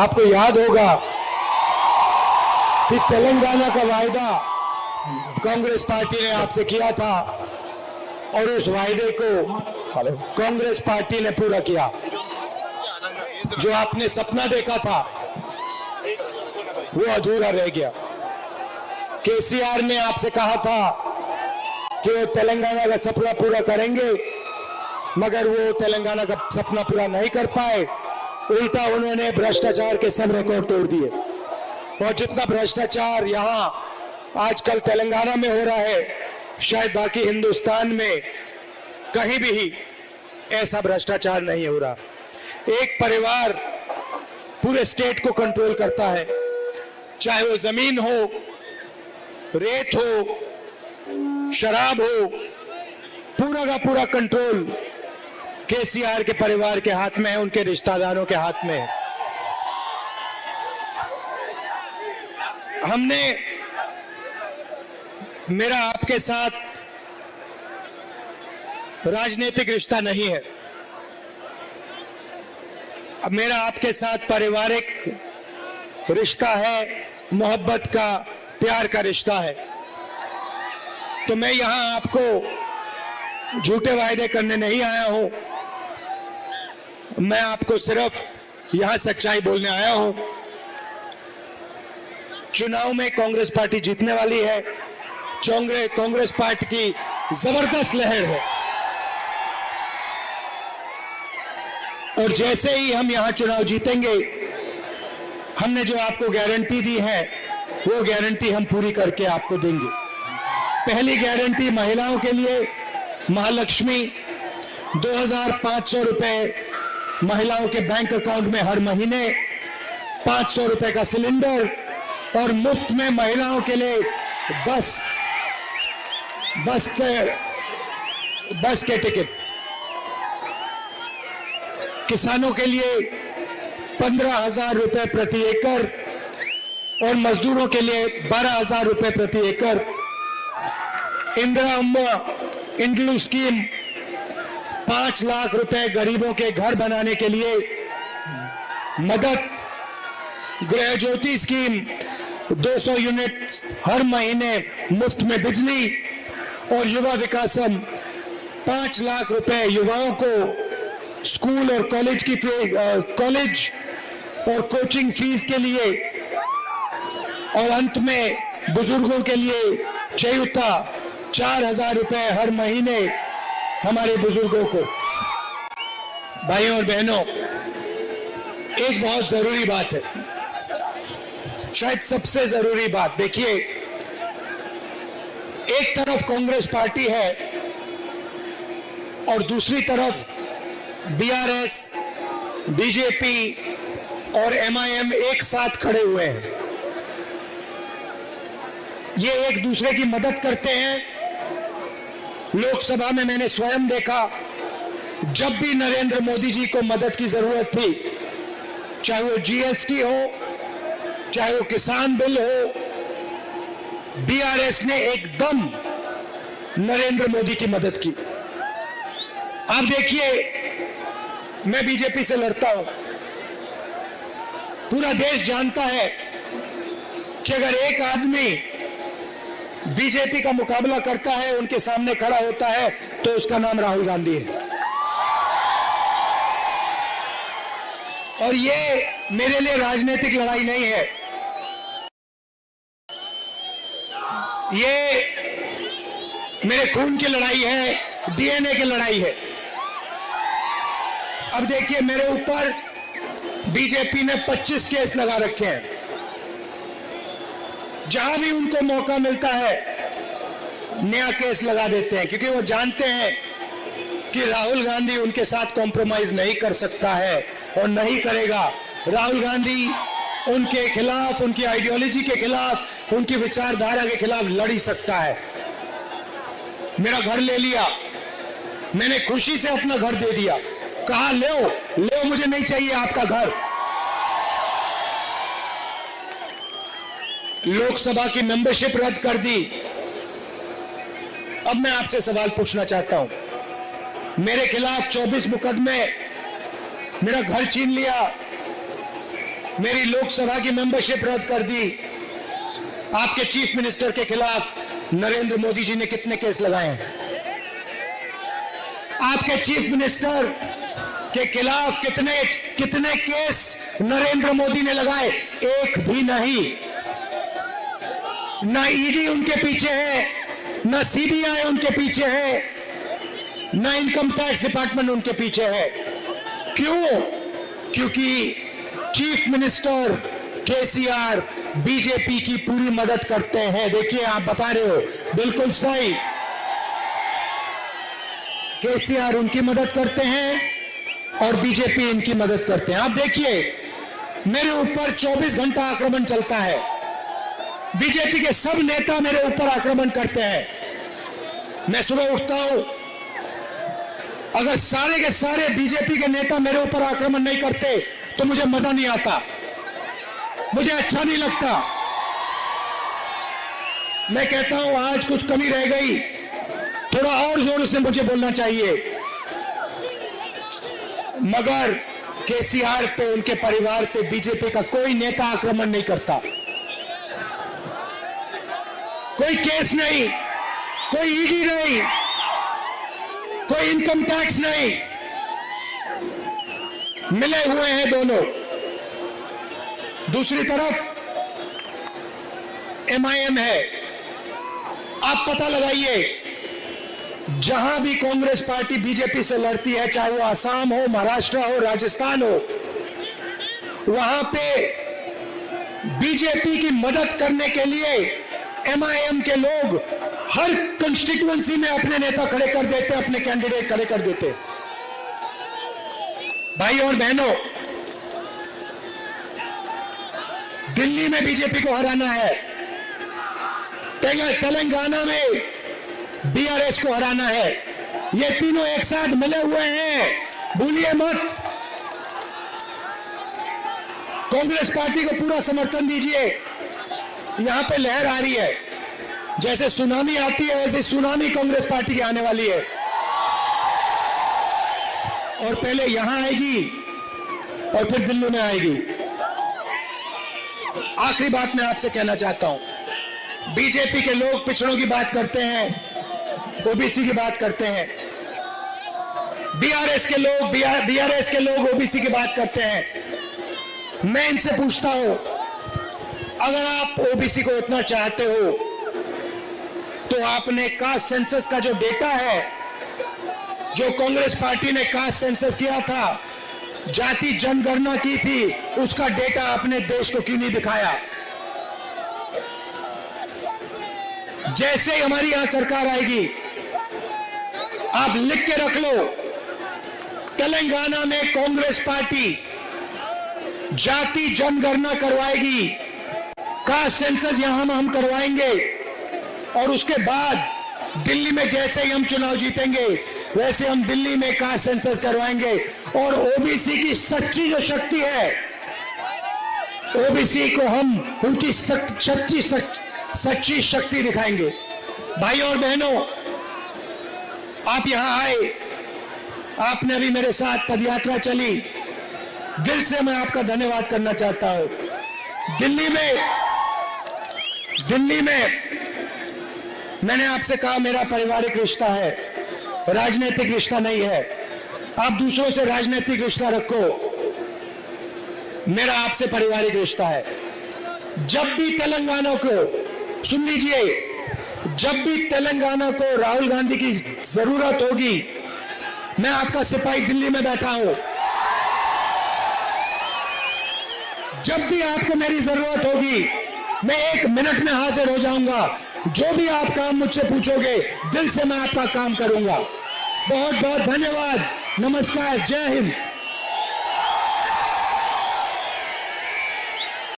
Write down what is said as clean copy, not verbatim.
आपको याद होगा कि तेलंगाना का वायदा कांग्रेस पार्टी ने आपसे किया था और उस वायदे को कांग्रेस पार्टी ने पूरा किया। जो आपने सपना देखा था वो अधूरा रह गया। केसीआर ने आपसे कहा था कि वो तेलंगाना का सपना पूरा करेंगे, मगर वो तेलंगाना का सपना पूरा नहीं कर पाए। उल्टा उन्होंने भ्रष्टाचार के सब रिकॉर्ड तोड़ दिए। और जितना भ्रष्टाचार यहाँ आजकल तेलंगाना में हो रहा है, शायद बाकी हिंदुस्तान में कहीं भी ऐसा भ्रष्टाचार नहीं हो रहा। एक परिवार पूरे स्टेट को कंट्रोल करता है, चाहे वो जमीन हो, रेत हो, शराब हो, पूरा का पूरा कंट्रोल केसीआर के परिवार के हाथ में है, उनके रिश्तेदारों के हाथ में है। मेरा आपके साथ राजनीतिक रिश्ता नहीं है, अब मेरा आपके साथ पारिवारिक रिश्ता है, मोहब्बत का, प्यार का रिश्ता है। तो मैं यहां आपको झूठे वायदे करने नहीं आया हूं, मैं आपको सिर्फ यहां सच्चाई बोलने आया हूं। चुनाव में कांग्रेस पार्टी जीतने वाली है। कांग्रेस पार्टी की जबरदस्त लहर है और जैसे ही हम यहां चुनाव जीतेंगे, हमने जो आपको गारंटी दी है वो गारंटी हम पूरी करके आपको देंगे। पहली गारंटी महिलाओं के लिए, महालक्ष्मी 2500 रुपए महिलाओं के बैंक अकाउंट में हर महीने, 500 रुपए का सिलेंडर और मुफ्त में महिलाओं के लिए बस के टिकट। किसानों के लिए 15,000 रुपए प्रति एकड़ और मजदूरों के लिए 12,000 रुपए प्रति एकड़। इंदिरा अम्मा इंड्लू स्कीम 5 लाख रुपए गरीबों के घर बनाने के लिए मदद। गृह ज्योति स्कीम 200 यूनिट हर महीने मुफ्त में बिजली। और युवा विकासम 5 लाख रुपए युवाओं को स्कूल और कॉलेज और कोचिंग फीस के लिए। और अंत में बुजुर्गों के लिए चयौता 4,000 रुपए हर महीने हमारे बुजुर्गों को। भाइयों और बहनों, एक बहुत जरूरी बात है, शायद सबसे जरूरी बात। देखिए, एक तरफ कांग्रेस पार्टी है और दूसरी तरफ बीआरएस, बीजेपी और एमआईएम एक साथ खड़े हुए हैं। ये एक दूसरे की मदद करते हैं। लोकसभा में मैंने स्वयं देखा, जब भी नरेंद्र मोदी जी को मदद की जरूरत थी, चाहे वो जीएसटी हो, चाहे वो किसान बिल हो, बीआरएस ने एकदम नरेंद्र मोदी की मदद की। आप देखिए, मैं बीजेपी से लड़ता हूं, पूरा देश जानता है कि अगर एक आदमी बीजेपी का मुकाबला करता है, उनके सामने खड़ा होता है, तो उसका नाम राहुल गांधी है। और ये मेरे लिए राजनीतिक लड़ाई नहीं है, ये मेरे खून की लड़ाई है, डीएनए की लड़ाई है। अब देखिए, मेरे ऊपर बीजेपी ने 25 केस लगा रखे हैं। जहां भी उनको मौका मिलता है नया केस लगा देते हैं, क्योंकि वो जानते हैं कि राहुल गांधी उनके साथ कॉम्प्रोमाइज नहीं कर सकता है और नहीं करेगा। राहुल गांधी उनके खिलाफ, उनकी आइडियोलॉजी के खिलाफ, उनकी विचारधारा के खिलाफ लड़ ही सकता है। मेरा घर ले लिया, मैंने खुशी से अपना घर दे दिया, कहा ले मुझे नहीं चाहिए आपका घर। लोकसभा की मेंबरशिप रद्द कर दी। अब मैं आपसे सवाल पूछना चाहता हूं, मेरे खिलाफ 24 मुकदमे, मेरा घर छीन लिया, मेरी लोकसभा की मेंबरशिप रद्द कर दी। आपके चीफ मिनिस्टर के खिलाफ नरेंद्र मोदी जी ने कितने केस लगाए? आपके चीफ मिनिस्टर के खिलाफ कितने केस नरेंद्र मोदी ने लगाए? एक भी नहीं। ना ईडी उनके पीछे है, ना सीबीआई उनके पीछे है, ना इनकम टैक्स डिपार्टमेंट उनके पीछे है। क्यों? क्योंकि चीफ मिनिस्टर केसीआर बीजेपी की पूरी मदद करते हैं। देखिए, आप बता रहे हो, बिल्कुल सही। केसीआर उनकी मदद करते हैं और बीजेपी इनकी मदद करते हैं। आप देखिए, मेरे ऊपर 24 घंटा आक्रमण चलता है। बीजेपी के सब नेता मेरे ऊपर आक्रमण करते हैं। मैं सुबह उठता हूं, अगर सारे के सारे बीजेपी के नेता मेरे ऊपर आक्रमण नहीं करते तो मुझे मजा नहीं आता, मुझे अच्छा नहीं लगता। मैं कहता हूं आज कुछ कमी रह गई, थोड़ा और जोर से मुझे बोलना चाहिए। मगर केसीआर पे, उनके परिवार पे बीजेपी का कोई नेता आक्रमण नहीं करता। कोई केस नहीं, कोई ईडी नहीं, कोई इनकम टैक्स नहीं, मिले हुए हैं दोनों। दूसरी तरफ एमआईएम है। आप पता लगाइए, जहां भी कांग्रेस पार्टी बीजेपी से लड़ती है, चाहे वो असम हो, महाराष्ट्र हो, राजस्थान हो, वहां पे बीजेपी की मदद करने के लिए एमआईएम के लोग हर कंस्टिट्यूएंसी में अपने नेता खड़े कर देते, अपने कैंडिडेट खड़े कर देते। भाई और बहनों, दिल्ली में बीजेपी को हराना है, तेलंगाना में बीआरएस को हराना है। ये तीनों एक साथ मिले हुए हैं, भूलिए मत। कांग्रेस पार्टी को पूरा समर्थन दीजिए। यहां पे लहर आ रही है, जैसे सुनामी आती है वैसे सुनामी कांग्रेस पार्टी की आने वाली है, और पहले यहां आएगी और फिर दिल्ली में आएगी। आखिरी बात मैं आपसे कहना चाहता हूं, बीजेपी के लोग पिछड़ों की बात करते हैं, ओबीसी की बात करते हैं, बीआरएस के लोग ओबीसी की बात करते हैं। मैं इनसे पूछता हूं, अगर आप ओबीसी को इतना चाहते हो तो आपने कास्ट सेंसस का जो डेटा है, जो कांग्रेस पार्टी ने कास्ट सेंसस किया था, जाति जनगणना की थी, उसका डेटा अपने देश को क्यों नहीं दिखाया? जैसे ही हमारी यहां सरकार आएगी, आप लिख के रख लो, तेलंगाना में कांग्रेस पार्टी जाति जनगणना करवाएगी, कास्ट सेंसस यहां हम करवाएंगे, और उसके बाद दिल्ली में जैसे ही हम चुनाव जीतेंगे वैसे हम दिल्ली में कास्ट सेंसस करवाएंगे। और ओबीसी की सच्ची जो शक्ति है, ओबीसी को हम उनकी सच्ची शक्ति दिखाएंगे। भाई और बहनों, आप यहां आए, आपने अभी मेरे साथ पदयात्रा चली, दिल से मैं आपका धन्यवाद करना चाहता हूं। दिल्ली में मैंने आपसे कहा मेरा पारिवारिक रिश्ता है, राजनीतिक रिश्ता नहीं है। आप दूसरों से राजनीतिक रिश्ता रखो, मेरा आपसे पारिवारिक रिश्ता है। जब भी तेलंगाना को, सुन लीजिए, जब भी तेलंगाना को राहुल गांधी की जरूरत होगी, मैं आपका सिपाही दिल्ली में बैठा हूं। जब भी आपको मेरी जरूरत होगी, मैं 1 मिनट में हाजिर हो जाऊंगा। जो भी आप काम मुझसे पूछोगे, दिल से मैं आपका काम करूंगा। बहुत बहुत धन्यवाद। नमस्कार, जय हिंद।